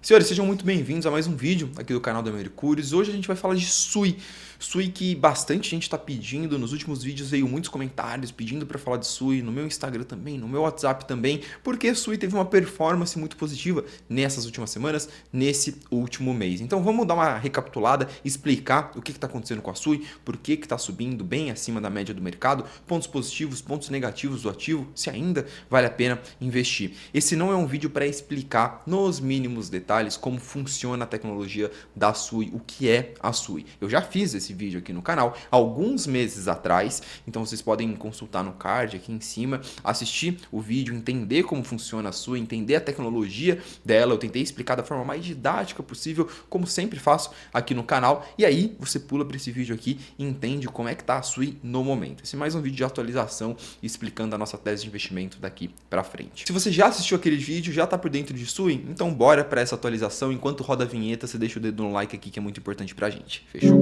Senhores, sejam muito bem-vindos a mais um vídeo aqui do canal da Mercúrios. Hoje a gente vai falar de Sui. Sui que bastante gente está pedindo, nos últimos vídeos veio muitos comentários pedindo para falar de Sui, no meu Instagram também, no meu WhatsApp também, porque Sui teve uma performance muito positiva nessas últimas semanas, nesse último mês. Então vamos dar uma recapitulada, explicar o que está acontecendo com a Sui, por que está subindo bem acima da média do mercado, pontos positivos, pontos negativos do ativo, se ainda vale a pena investir. Esse não é um vídeo para explicar nos mínimos detalhes como funciona a tecnologia da Sui, o que é a Sui. Eu já fiz esse vídeo aqui no canal alguns meses atrás, então vocês podem consultar no card aqui em cima, assistir o vídeo, entender como funciona a Sui, entender a tecnologia dela. Eu tentei explicar da forma mais didática possível, como sempre faço aqui no canal, e aí você pula para esse vídeo aqui e entende como é que tá a Sui no momento. Esse é mais um vídeo de atualização explicando a nossa tese de investimento daqui para frente. Se você já assistiu aquele vídeo, já tá por dentro de Sui, então bora para essa atualização. Enquanto roda a vinheta, você deixa o dedo no like aqui que é muito importante pra gente. Fechou?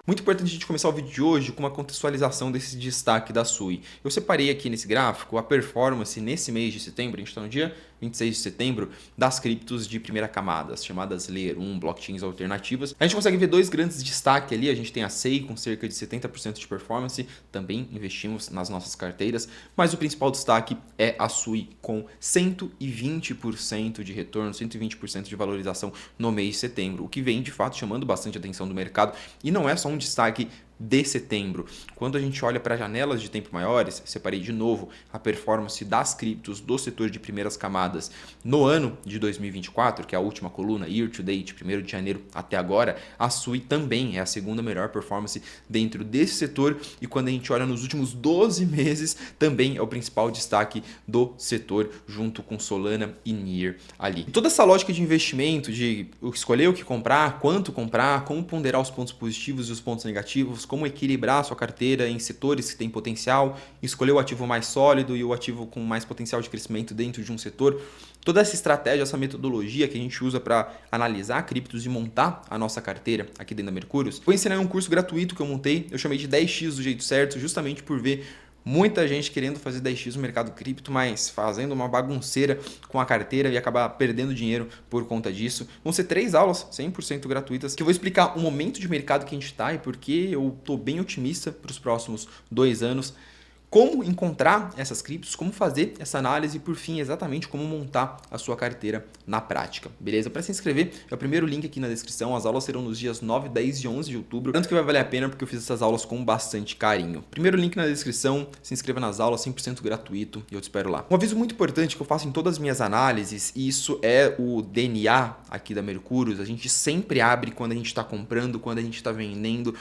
Muito importante a gente começar o vídeo de hoje com uma contextualização desse destaque da Sui. Eu separei aqui nesse gráfico a performance nesse mês de setembro, a gente está no dia 26 de setembro, das criptos de primeira camada, as chamadas Layer 1, blockchains alternativas. A gente consegue ver dois grandes destaques ali, a gente tem a SEI com cerca de 70% de performance, também investimos nas nossas carteiras, mas o principal destaque é a Sui com 120% de retorno, 120% de valorização no mês de setembro, o que vem de fato chamando bastante atenção do mercado, e não é só um destaque de setembro. Quando a gente olha para janelas de tempo maiores, separei de novo a performance das criptos do setor de primeiras camadas no ano de 2024, que é a última coluna, year to date, 1º de janeiro até agora, a Sui também é a segunda melhor performance dentro desse setor, e quando a gente olha nos últimos 12 meses, também é o principal destaque do setor, junto com Solana e Near ali. E toda essa lógica de investimento, de escolher o que comprar, quanto comprar, como ponderar os pontos positivos e os pontos negativos, como equilibrar a sua carteira em setores que têm potencial, escolher o ativo mais sólido e o ativo com mais potencial de crescimento dentro de um setor. Toda essa estratégia, essa metodologia que a gente usa para analisar criptos e montar a nossa carteira aqui dentro da Mercúrios, vou ensinar em um curso gratuito que eu montei, eu chamei de 10x do jeito certo, justamente por ver muita gente querendo fazer 10x no mercado cripto, mas fazendo uma bagunceira com a carteira e acabar perdendo dinheiro por conta disso. Vão ser 3 aulas 100% gratuitas que eu vou explicar o momento de mercado que a gente está e porque eu estou bem otimista para os próximos 2 anos. Como encontrar essas criptos, como fazer essa análise e, por fim, exatamente como montar a sua carteira na prática, beleza? Para se inscrever, é o primeiro link aqui na descrição. As aulas serão nos dias 9, 10 e 11 de outubro, tanto que vai valer a pena porque eu fiz essas aulas com bastante carinho. Primeiro link na descrição, se inscreva nas aulas, 100% gratuito, e eu te espero lá. Um aviso muito importante que eu faço em todas as minhas análises, e isso é o DNA aqui da Mercúrios, a gente sempre abre quando a gente está comprando, quando a gente está vendendo.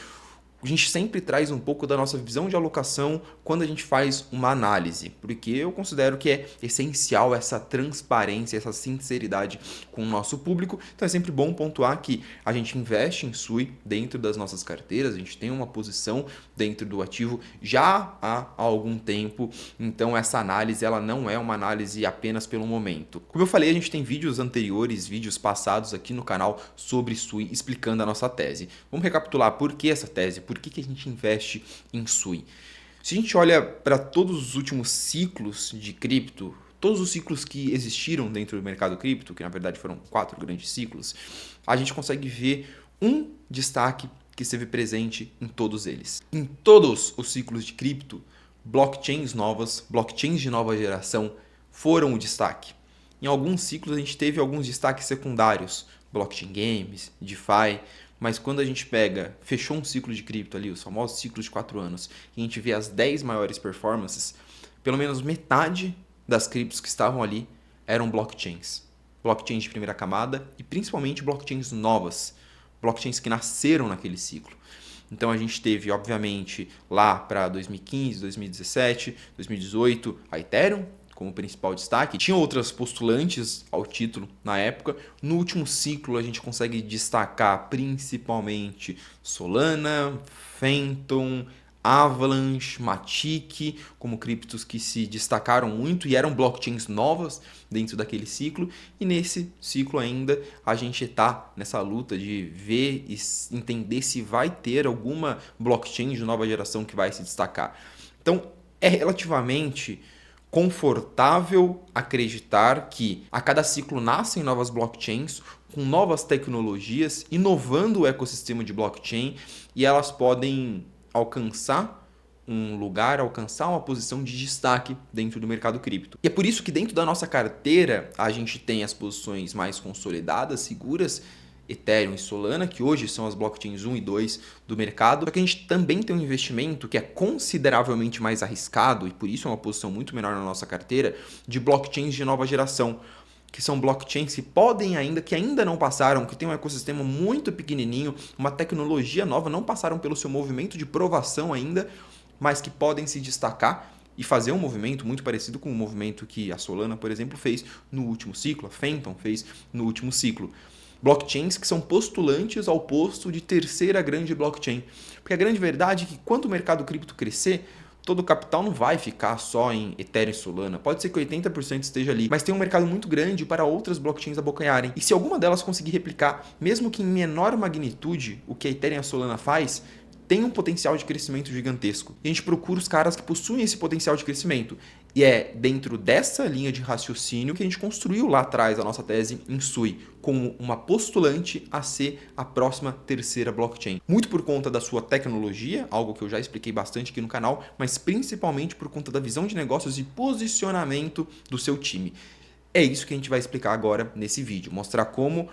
A gente sempre traz um pouco da nossa visão de alocação quando a gente faz uma análise, porque eu considero que é essencial essa transparência, essa sinceridade com o nosso público. Então é sempre bom pontuar que a gente investe em Sui dentro das nossas carteiras, a gente tem uma posição dentro do ativo já há algum tempo, então essa análise ela não é uma análise apenas pelo momento. Como eu falei, a gente tem vídeos anteriores, vídeos passados aqui no canal sobre Sui explicando a nossa tese. Vamos recapitular por que essa tese. Por que a gente investe em Sui? Se a gente olha para todos os últimos ciclos de cripto, todos os ciclos que existiram dentro do mercado cripto, que na verdade foram 4 grandes ciclos, a gente consegue ver um destaque que esteve presente em todos eles. Em todos os ciclos de cripto, blockchains novas, blockchains de nova geração foram o destaque. Em alguns ciclos a gente teve alguns destaques secundários, blockchain games, DeFi, mas quando a gente pega, fechou um ciclo de cripto ali, os famosos ciclos de 4 anos, e a gente vê as 10 maiores performances, pelo menos metade das criptos que estavam ali eram blockchains. Blockchains de primeira camada e principalmente blockchains novas, blockchains que nasceram naquele ciclo. Então a gente teve, obviamente, lá para 2015, 2017, 2018, a Ethereum como principal destaque. Tinha outras postulantes ao título na época. No último ciclo a gente consegue destacar principalmente Solana, Phantom, Avalanche, Matic, como criptos que se destacaram muito e eram blockchains novas dentro daquele ciclo. E nesse ciclo ainda a gente está nessa luta de ver e entender se vai ter alguma blockchain de nova geração que vai se destacar. Então é relativamente confortável acreditar que a cada ciclo nascem novas blockchains com novas tecnologias, inovando o ecossistema de blockchain, e elas podem alcançar um lugar, alcançar uma posição de destaque dentro do mercado cripto. E é por isso que dentro da nossa carteira a gente tem as posições mais consolidadas, seguras, Ethereum e Solana, que hoje são as blockchains 1 e 2 do mercado. Só que a gente também tem um investimento que é consideravelmente mais arriscado, e por isso é uma posição muito menor na nossa carteira, de blockchains de nova geração, que são blockchains que ainda não passaram, que tem um ecossistema muito pequenininho, uma tecnologia nova, não passaram pelo seu movimento de provação ainda, mas que podem se destacar e fazer um movimento muito parecido com o movimento que a Solana, por exemplo, fez no último ciclo, a Phantom fez no último ciclo. Blockchains que são postulantes ao posto de terceira grande blockchain. Porque a grande verdade é que quando o mercado cripto crescer, todo o capital não vai ficar só em Ethereum e Solana. Pode ser que 80% esteja ali, mas tem um mercado muito grande para outras blockchains abocanharem. E se alguma delas conseguir replicar, mesmo que em menor magnitude, o que a Ethereum e a Solana faz, tem um potencial de crescimento gigantesco. E a gente procura os caras que possuem esse potencial de crescimento. E é dentro dessa linha de raciocínio que a gente construiu lá atrás a nossa tese em Sui, como uma postulante a ser a próxima terceira blockchain. Muito por conta da sua tecnologia, algo que eu já expliquei bastante aqui no canal, mas principalmente por conta da visão de negócios e posicionamento do seu time. É isso que a gente vai explicar agora nesse vídeo, mostrar como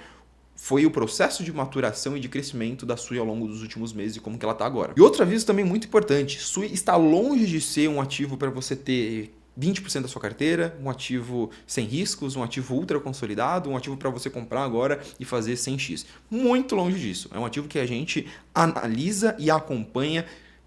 foi o processo de maturação e de crescimento da Sui ao longo dos últimos meses e como que ela está agora. E outro aviso também muito importante, Sui está longe de ser um ativo para você ter 20% da sua carteira, um ativo sem riscos, um ativo ultra consolidado, um ativo para você comprar agora e fazer 100x. Muito longe disso. É um ativo que a gente analisa e acompanha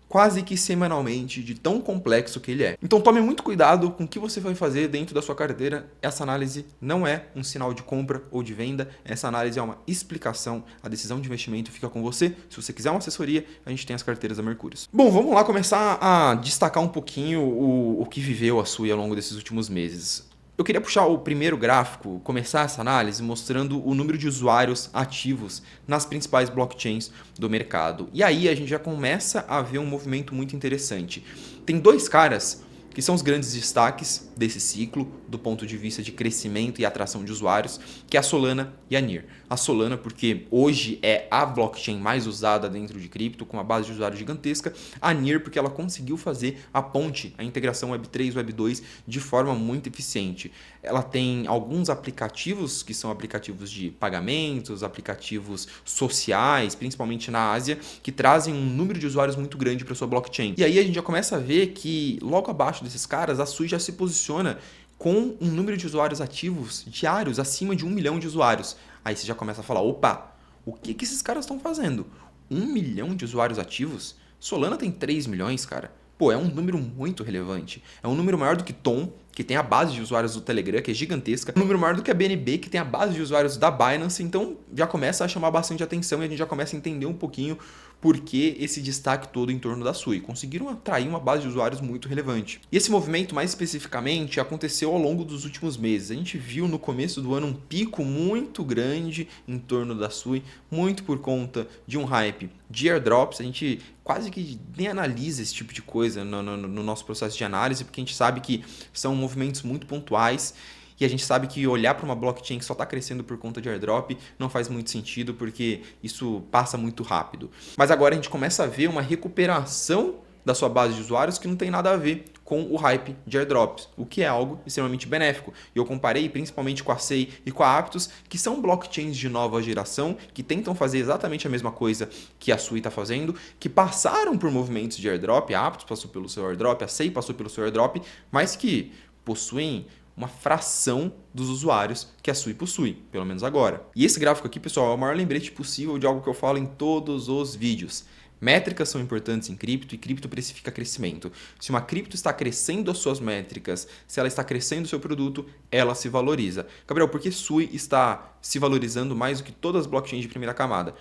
quase que semanalmente, de tão complexo que ele é. Então tome muito cuidado com o que você vai fazer dentro da sua carteira. Essa análise não é um sinal de compra ou de venda, essa análise é uma explicação. A decisão de investimento fica com você. Se você quiser uma assessoria, a gente tem as carteiras da Mercúrio. Bom, vamos lá começar a destacar um pouquinho o que viveu a Sui ao longo desses últimos meses. Eu queria puxar o primeiro gráfico, começar essa análise mostrando o número de usuários ativos nas principais blockchains do mercado. E aí a gente já começa a ver um movimento muito interessante. Tem dois caras que são os grandes destaques desse ciclo, do ponto de vista de crescimento e atração de usuários, que é a Solana e a NEAR. A Solana porque hoje é a blockchain mais usada dentro de cripto, com uma base de usuário gigantesca. A NEAR porque ela conseguiu fazer a ponte, a integração Web3 e Web2 de forma muito eficiente. Ela tem alguns aplicativos que são aplicativos de pagamentos, aplicativos sociais, principalmente na Ásia, que trazem um número de usuários muito grande para sua blockchain. E aí a gente já começa a ver que logo abaixo desses caras, a Sui já se posiciona com um número de usuários ativos diários acima de 1 milhão de usuários. Aí você já começa a falar, opa, o que esses caras estão fazendo? 1 milhão de usuários ativos? Solana tem 3 milhões, cara. Pô, é um número muito relevante. É um número maior do que Tom, que tem a base de usuários do Telegram, que é gigantesca. É um número maior do que a BNB, que tem a base de usuários da Binance. Então, já começa a chamar bastante atenção e a gente já começa a entender um pouquinho por que esse destaque todo em torno da Sui. Conseguiram atrair uma base de usuários muito relevante. E esse movimento, mais especificamente, aconteceu ao longo dos últimos meses. A gente viu no começo do ano um pico muito grande em torno da Sui, muito por conta de um hype de airdrops. A gente quase que nem analisa esse tipo de coisa no nosso processo de análise, porque a gente sabe que são movimentos muito pontuais e a gente sabe que olhar para uma blockchain que só está crescendo por conta de airdrop não faz muito sentido, porque isso passa muito rápido. Mas agora a gente começa a ver uma recuperação da sua base de usuários que não tem nada a ver com o hype de airdrops, o que é algo extremamente benéfico. E eu comparei principalmente com a SEI e com a Aptos, que são blockchains de nova geração, que tentam fazer exatamente a mesma coisa que a Sui está fazendo, que passaram por movimentos de airdrop, a Aptos passou pelo seu airdrop, a SEI passou pelo seu airdrop, mas que possuem uma fração dos usuários que a Sui possui, pelo menos agora. E esse gráfico aqui, pessoal, é o maior lembrete possível de algo que eu falo em todos os vídeos. Métricas são importantes em cripto e cripto precifica crescimento. Se uma cripto está crescendo as suas métricas, se ela está crescendo o seu produto, ela se valoriza. Gabriel, por que Sui está se valorizando mais do que todas as blockchains de primeira camada?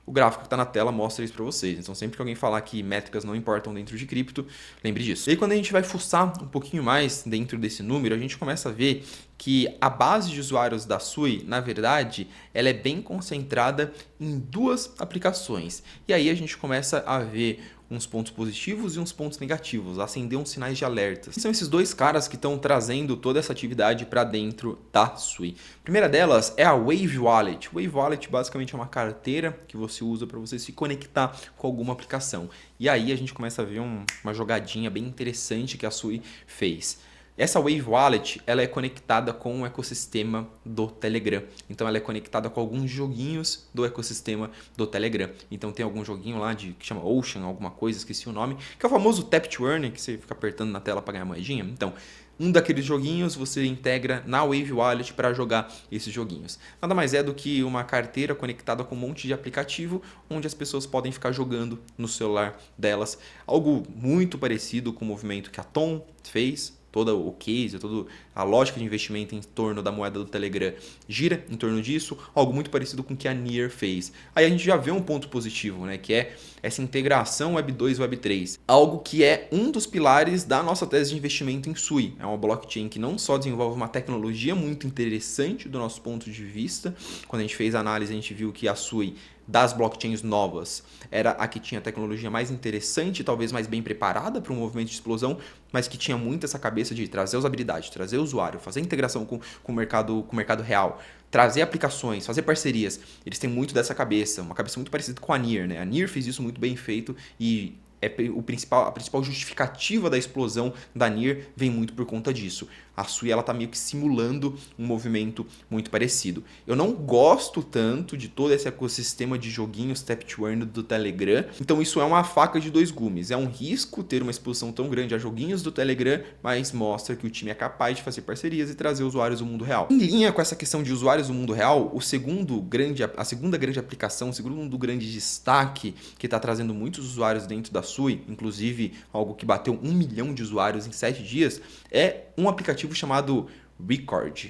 O gráfico que está na tela mostra isso para vocês. Então, sempre que alguém falar que métricas não importam dentro de cripto, lembre disso. E aí, quando a gente vai fuçar um pouquinho mais dentro desse número, a gente começa a ver que a base de usuários da Sui, na verdade, ela é bem concentrada em duas aplicações. E aí a gente começa a ver uns pontos positivos e uns pontos negativos, acender uns sinais de alertas. São esses dois caras que estão trazendo toda essa atividade para dentro da Sui. A primeira delas é a Wave Wallet. Wave Wallet basicamente é uma carteira que você usa para você se conectar com alguma aplicação. E aí a gente começa a ver uma jogadinha bem interessante que a Sui fez. Essa Wave Wallet, ela é conectada com o ecossistema do Telegram. Então ela é conectada com alguns joguinhos do ecossistema do Telegram. Então tem algum joguinho lá que chama Ocean, alguma coisa, esqueci o nome, que é o famoso Tap to Earn, que você fica apertando na tela para ganhar moedinha. Então, um daqueles joguinhos você integra na Wave Wallet para jogar esses joguinhos. Nada mais é do que uma carteira conectada com um monte de aplicativo onde as pessoas podem ficar jogando no celular delas. Algo muito parecido com o movimento que a Tom fez. Toda o case, toda a lógica de investimento em torno da moeda do Telegram gira em torno disso, algo muito parecido com o que a Near fez. Aí a gente já vê um ponto positivo, né, que é essa integração Web 2 e Web 3. Algo que é um dos pilares da nossa tese de investimento em Sui. É uma blockchain que não só desenvolve uma tecnologia muito interessante do nosso ponto de vista. Quando a gente fez a análise, a gente viu que a Sui das blockchains novas era a que tinha a tecnologia mais interessante, talvez mais bem preparada para um movimento de explosão, mas que tinha muito essa cabeça de trazer usabilidade, trazer usuário, fazer integração com o mercado real, trazer aplicações, fazer parcerias. Eles têm muito dessa cabeça, uma cabeça muito parecida com a Near, né? A Near fez isso muito bem feito e a principal justificativa da explosão da Near vem muito por conta disso. A Sui ela tá meio que simulando um movimento muito parecido. Eu não gosto tanto de todo esse ecossistema de joguinhos Tap to Earn do Telegram, então isso é uma faca de dois gumes. É um risco ter uma exposição tão grande a joguinhos do Telegram, mas mostra que o time é capaz de fazer parcerias e trazer usuários do mundo real. Em linha com essa questão de usuários do mundo real, a segunda grande aplicação, o segundo grande destaque que está trazendo muitos usuários dentro da Sui, inclusive algo que bateu 1 milhão de usuários em 7 dias, é um aplicativo chamado Record,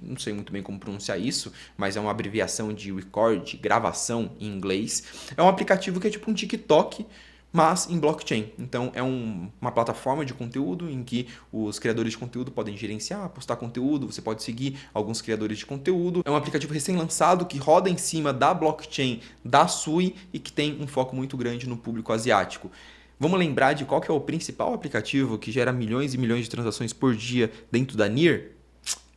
não sei muito bem como pronunciar isso, mas é uma abreviação de record, gravação em inglês. É um aplicativo que é tipo um TikTok, mas em blockchain. Então é uma plataforma de conteúdo em que os criadores de conteúdo podem gerenciar, postar conteúdo, você pode seguir alguns criadores de conteúdo. É um aplicativo recém-lançado que roda em cima da blockchain da Sui e que tem um foco muito grande no público asiático. Vamos lembrar de qual que é o principal aplicativo que gera milhões e milhões de transações por dia dentro da Near?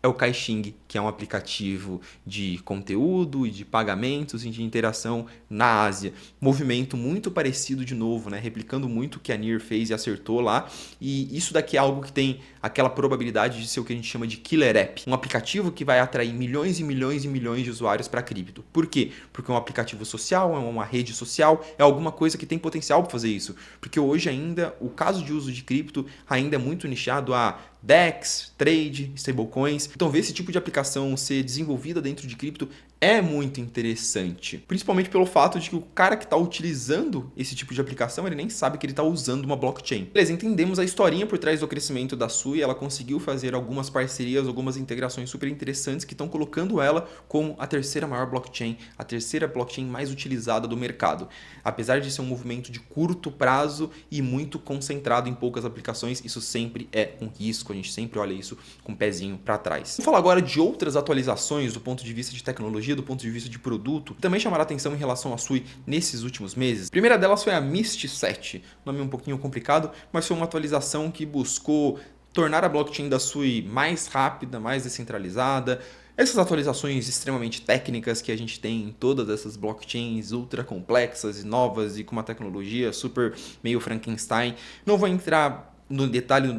É o Caixing, que é um aplicativo de conteúdo e de pagamentos e de interação na Ásia. Movimento muito parecido de novo, né? Replicando muito o que a Near fez e acertou lá. E isso daqui é algo que tem aquela probabilidade de ser o que a gente chama de killer app. Um aplicativo que vai atrair milhões e milhões e milhões de usuários para cripto. Por quê? Porque é um aplicativo social, é uma rede social, é alguma coisa que tem potencial para fazer isso. Porque hoje ainda, o caso de uso de cripto ainda é muito nichado a DEX, trade, stablecoins. Então ver esse tipo de aplicação ser desenvolvida dentro de cripto é muito interessante. Principalmente pelo fato de que o cara que está utilizando esse tipo de aplicação, ele nem sabe que ele está usando uma blockchain. Beleza, entendemos a historinha por trás do crescimento da Sui, ela conseguiu fazer algumas parcerias, algumas integrações super interessantes que estão colocando ela como a terceira maior blockchain, a terceira blockchain mais utilizada do mercado. Apesar de ser um movimento de curto prazo e muito concentrado em poucas aplicações, isso sempre é um risco, a gente sempre olha isso com o pezinho para trás. Vamos falar agora de outras atualizações do ponto de vista de tecnologia, do ponto de vista de produto, que também chamaram a atenção em relação à Sui nesses últimos meses. A primeira delas foi a Mist 7, nome um pouquinho complicado, mas foi uma atualização que buscou tornar a blockchain da Sui mais rápida, mais descentralizada. Essas atualizações extremamente técnicas que a gente tem em todas essas blockchains ultra complexas e novas e com uma tecnologia super meio Frankenstein, não vou entrar no detalhe.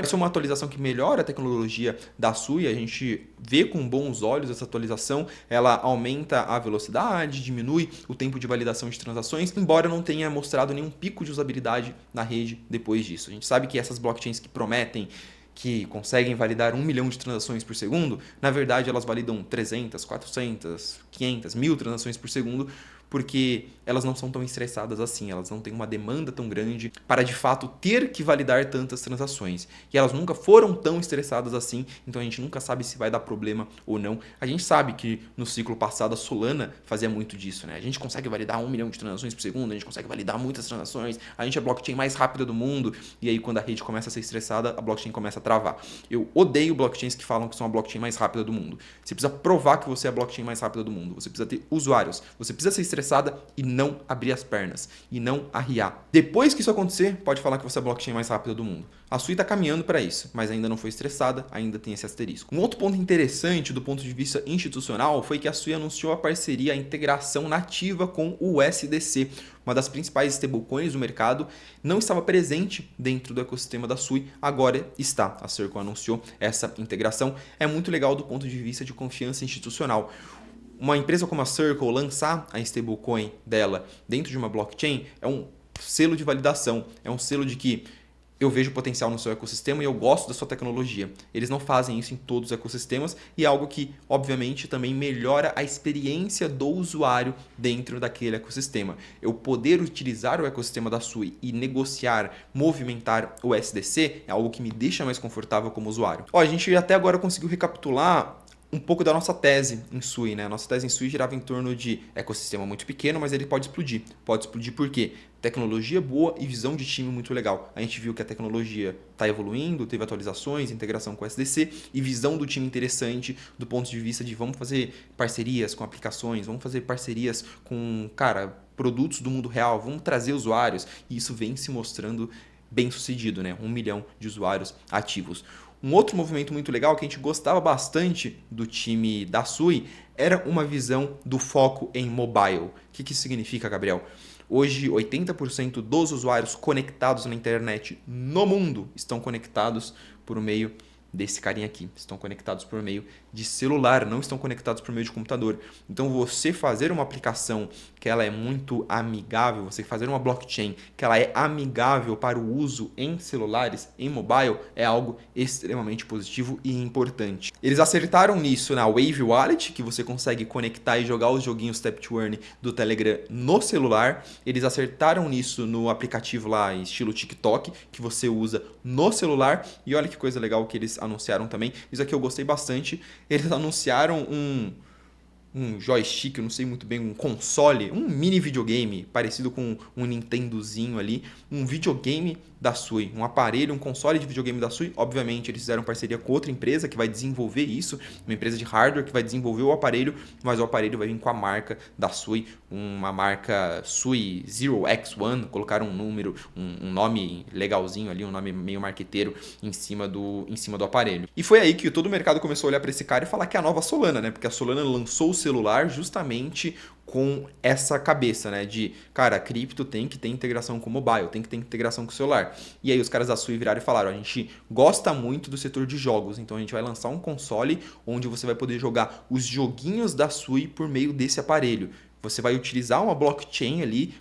Essa é uma atualização que melhora a tecnologia da Sui, a gente vê com bons olhos essa atualização, ela aumenta a velocidade, diminui o tempo de validação de transações, embora não tenha mostrado nenhum pico de usabilidade na rede depois disso. A gente sabe que essas blockchains que prometem que conseguem validar 1 milhão de transações por segundo, na verdade elas validam 300, 400, 500, 1000 transações por segundo, porque elas não são tão estressadas assim, elas não têm uma demanda tão grande para de fato ter que validar tantas transações. E elas nunca foram tão estressadas assim, então a gente nunca sabe se vai dar problema ou não. A gente sabe que no ciclo passado a Solana fazia muito disso, né? A gente consegue validar 1 milhão de transações por segundo, a gente consegue validar muitas transações, a gente é a blockchain mais rápida do mundo, e aí quando a rede começa a ser estressada, a blockchain começa a travar. Eu odeio blockchains que falam que são a blockchain mais rápida do mundo. Você precisa provar que você é a blockchain mais rápida do mundo, você precisa ter usuários, você precisa ser estressado estressada e não abrir as pernas, e não arriar. Depois que isso acontecer, pode falar que você é a blockchain mais rápida do mundo. A Sui está caminhando para isso, mas ainda não foi estressada, ainda tem esse asterisco. Um outro ponto interessante do ponto de vista institucional foi que a Sui anunciou a parceria, a integração nativa com o USDC, uma das principais stablecoins do mercado, não estava presente dentro do ecossistema da Sui, agora está. A Circle anunciou essa integração. É muito legal do ponto de vista de confiança institucional. Uma empresa como a Circle lançar a stablecoin dela dentro de uma blockchain é um selo de validação, é um selo de que eu vejo potencial no seu ecossistema e eu gosto da sua tecnologia. Eles não fazem isso em todos os ecossistemas e é algo que, obviamente, também melhora a experiência do usuário dentro daquele ecossistema. Eu poder utilizar o ecossistema da Sui e negociar, movimentar o SDC é algo que me deixa mais confortável como usuário. A gente até agora conseguiu recapitular um pouco da nossa tese em Sui, né? A nossa tese em Sui girava em torno de ecossistema muito pequeno, mas ele pode explodir. Pode explodir por quê? Tecnologia boa e visão de time muito legal. A gente viu que a tecnologia está evoluindo, teve atualizações, integração com o SDC e visão do time interessante do ponto de vista de vamos fazer parcerias com aplicações, vamos fazer parcerias com, produtos do mundo real, vamos trazer usuários. E isso vem se mostrando bem sucedido, né? 1 milhão de usuários ativos. Um outro movimento muito legal que a gente gostava bastante do time da Sui era uma visão do foco em mobile. O que isso significa, Gabriel? Hoje, 80% dos usuários conectados na internet no mundo estão conectados por meio desse carinha aqui. Estão conectados por meio de celular, não estão conectados por meio de computador. Então, você fazer uma aplicação que ela é muito amigável, você fazer uma blockchain que ela é amigável para o uso em celulares, em mobile, é algo extremamente positivo e importante. Eles acertaram nisso na Wave Wallet, que você consegue conectar e jogar os joguinhos Tap to Earn do Telegram no celular. Eles acertaram nisso no aplicativo lá, estilo TikTok, que você usa no celular. E olha que coisa legal que eles anunciaram também. Isso aqui eu gostei bastante. Eles anunciaram um joystick, eu não sei muito bem, um console, um mini videogame parecido com um Nintendozinho ali, um videogame da Sui, um aparelho, um console de videogame da Sui. Obviamente eles fizeram parceria com outra empresa que vai desenvolver isso, uma empresa de hardware que vai desenvolver o aparelho, mas o aparelho vai vir com a marca da Sui, uma marca Sui Zero X1, colocaram um nome legalzinho ali, um nome meio marqueteiro em cima do aparelho. E foi aí que todo o mercado começou a olhar para esse cara e falar que é a nova Solana, né? Porque a Solana lançou o celular justamente com essa cabeça, né? De, a cripto tem que ter integração com o mobile, tem que ter integração com o celular. E aí os caras da Sui viraram e falaram, a gente gosta muito do setor de jogos, então a gente vai lançar um console onde você vai poder jogar os joguinhos da Sui por meio desse aparelho. Você vai utilizar uma blockchain ali,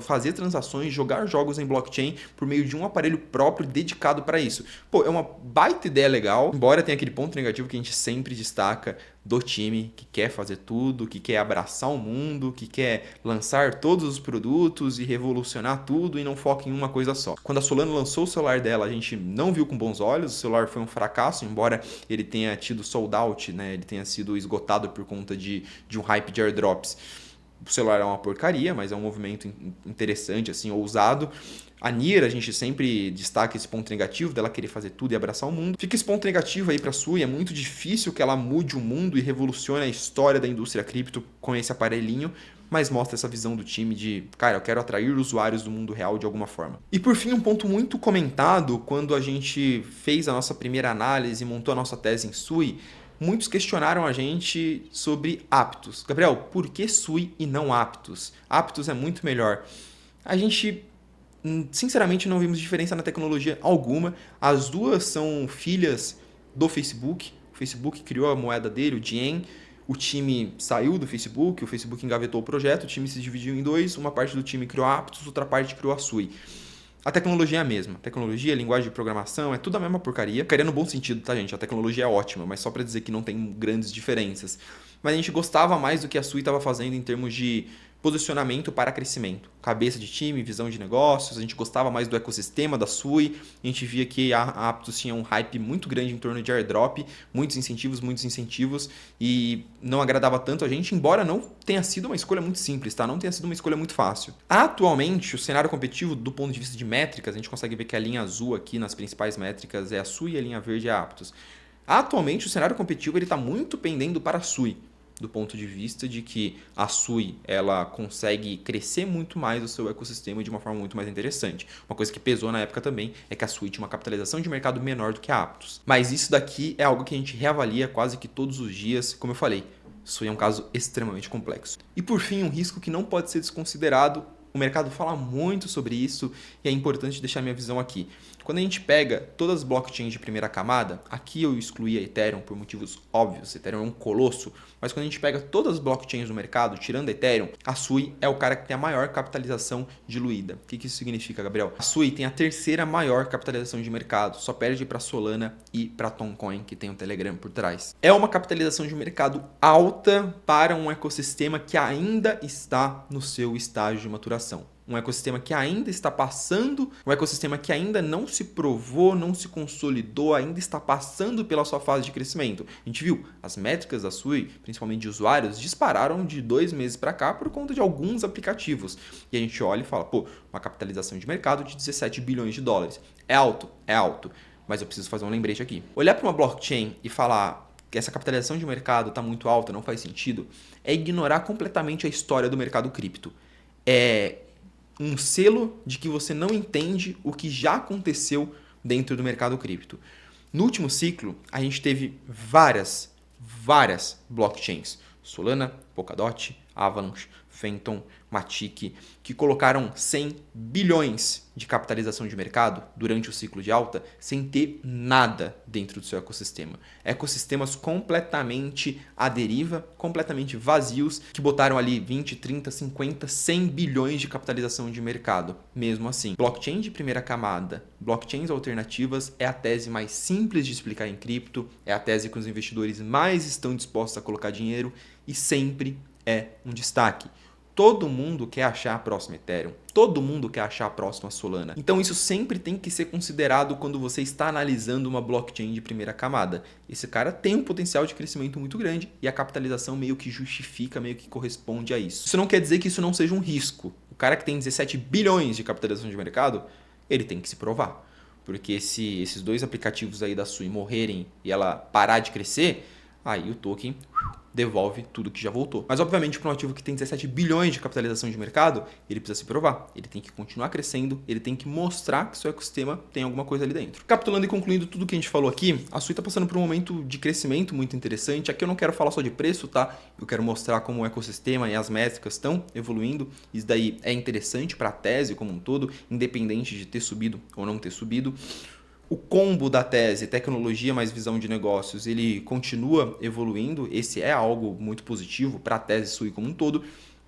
fazer transações, jogar jogos em blockchain por meio de um aparelho próprio dedicado para isso. É uma baita ideia legal, embora tenha aquele ponto negativo que a gente sempre destaca do time que quer fazer tudo, que quer abraçar o mundo, que quer lançar todos os produtos e revolucionar tudo e não foca em uma coisa só. Quando a Solana lançou o celular dela, a gente não viu com bons olhos, o celular foi um fracasso, embora ele tenha tido sold out, né? Ele tenha sido esgotado por conta de um hype de airdrops. O celular é uma porcaria, mas é um movimento interessante, assim, ousado. A Nier, a gente sempre destaca esse ponto negativo dela querer fazer tudo e abraçar o mundo. Fica esse ponto negativo aí para a Sui, é muito difícil que ela mude o mundo e revolucione a história da indústria cripto com esse aparelhinho, mas mostra essa visão do time de, eu quero atrair usuários do mundo real de alguma forma. E por fim, um ponto muito comentado quando a gente fez a nossa primeira análise e montou a nossa tese em Sui, muitos questionaram a gente sobre Aptos. Gabriel, por que Sui e não Aptos? Aptos é muito melhor. A gente, sinceramente, não vimos diferença na tecnologia alguma. As duas são filhas do Facebook. O Facebook criou a moeda dele, o Diem. O time saiu do Facebook, o Facebook engavetou o projeto, o time se dividiu em dois. Uma parte do time criou a Aptos, outra parte criou a Sui. A tecnologia é a mesma. A tecnologia, a linguagem de programação, é tudo a mesma porcaria. Porcaria no bom sentido, tá, gente? A tecnologia é ótima, mas só para dizer que não tem grandes diferenças. Mas a gente gostava mais do que a Sui estava fazendo em termos de posicionamento para crescimento. Cabeça de time, visão de negócios, a gente gostava mais do ecossistema da Sui, a gente via que a Aptos tinha um hype muito grande em torno de airdrop, muitos incentivos, e não agradava tanto a gente, embora não tenha sido uma escolha muito simples, tá? Não tenha sido uma escolha muito fácil. Atualmente, o cenário competitivo do ponto de vista de métricas, a gente consegue ver que a linha azul aqui nas principais métricas é a Sui e a linha verde é a Aptos. Atualmente, o cenário competitivo está muito pendendo para a Sui. do ponto de vista de que a Sui ela consegue crescer muito mais o seu ecossistema de uma forma muito mais interessante. Uma coisa que pesou na época também é que a Sui tinha uma capitalização de mercado menor do que a Aptos. Mas isso daqui é algo que a gente reavalia quase que todos os dias, como eu falei. Sui é um caso extremamente complexo. E por fim, um risco que não pode ser desconsiderado. O mercado fala muito sobre isso e é importante deixar minha visão aqui. Quando a gente pega todas as blockchains de primeira camada, aqui eu excluí a Ethereum por motivos óbvios, Ethereum é um colosso, mas quando a gente pega todas as blockchains do mercado, tirando a Ethereum, a Sui é o cara que tem a maior capitalização diluída. O que isso significa, Gabriel? A Sui tem a terceira maior capitalização de mercado, só perde para Solana e para Toncoin, que tem o Telegram por trás. É uma capitalização de mercado alta para um ecossistema que ainda está no seu estágio de maturação. Um ecossistema que ainda está passando, um ecossistema que ainda não se provou, não se consolidou, ainda está passando pela sua fase de crescimento. A gente viu, as métricas da Sui, principalmente de usuários, dispararam de 2 meses para cá por conta de alguns aplicativos. E a gente olha e fala, pô, uma capitalização de mercado de 17 bilhões de dólares. É alto? É alto. Mas eu preciso fazer um lembrete aqui. Olhar para uma blockchain e falar que essa capitalização de mercado está muito alta, não faz sentido, é ignorar completamente a história do mercado cripto. É um selo de que você não entende o que já aconteceu dentro do mercado cripto. No último ciclo, a gente teve várias blockchains. Solana, Polkadot, Avalanche, Phantom, Matic, que colocaram 100 bilhões de capitalização de mercado durante o ciclo de alta sem ter nada dentro do seu ecossistema. Ecossistemas completamente à deriva, completamente vazios, que botaram ali 20, 30, 50, 100 bilhões de capitalização de mercado. Mesmo assim, blockchain de primeira camada, blockchains alternativas é a tese mais simples de explicar em cripto, é a tese que os investidores mais estão dispostos a colocar dinheiro e sempre é um destaque. Todo mundo quer achar a próxima Ethereum. Todo mundo quer achar a próxima Solana. Então isso sempre tem que ser considerado quando você está analisando uma blockchain de primeira camada. Esse cara tem um potencial de crescimento muito grande e a capitalização meio que justifica, meio que corresponde a isso. Isso não quer dizer que isso não seja um risco. O cara que tem 17 bilhões de capitalização de mercado, ele tem que se provar. Porque se esses dois aplicativos aí da Sui morrerem e ela parar de crescer, aí o token devolve tudo que já voltou. Mas, obviamente, para um ativo que tem 17 bilhões de capitalização de mercado, ele precisa se provar. Ele tem que continuar crescendo, ele tem que mostrar que seu ecossistema tem alguma coisa ali dentro. Capitulando e concluindo tudo que a gente falou aqui, a Sui está passando por um momento de crescimento muito interessante. Aqui eu não quero falar só de preço, tá? Eu quero mostrar como o ecossistema e as métricas estão evoluindo. Isso daí é interessante para a tese como um todo, independente de ter subido ou não ter subido. O combo da tese, tecnologia mais visão de negócios, ele continua evoluindo. Esse é algo muito positivo para a tese Sui como um todo,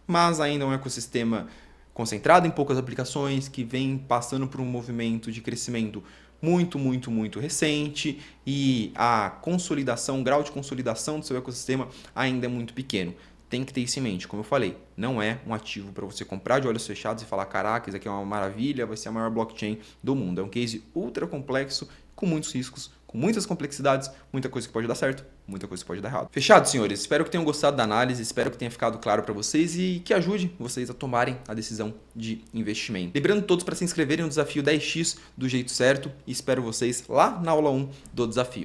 mas ainda é um ecossistema concentrado em poucas aplicações, que vem passando por um movimento de crescimento muito recente e a consolidação, o grau de consolidação do seu ecossistema ainda é muito pequeno. Tem que ter isso em mente, como eu falei, não é um ativo para você comprar de olhos fechados e falar, caraca, isso aqui é uma maravilha, vai ser a maior blockchain do mundo. É um case ultra complexo, com muitos riscos, com muitas complexidades, muita coisa que pode dar certo, muita coisa que pode dar errado. Fechado, senhores? Espero que tenham gostado da análise, espero que tenha ficado claro para vocês e que ajude vocês a tomarem a decisão de investimento. Lembrando todos para se inscreverem no desafio 10x do jeito certo e espero vocês lá na aula 1 do desafio.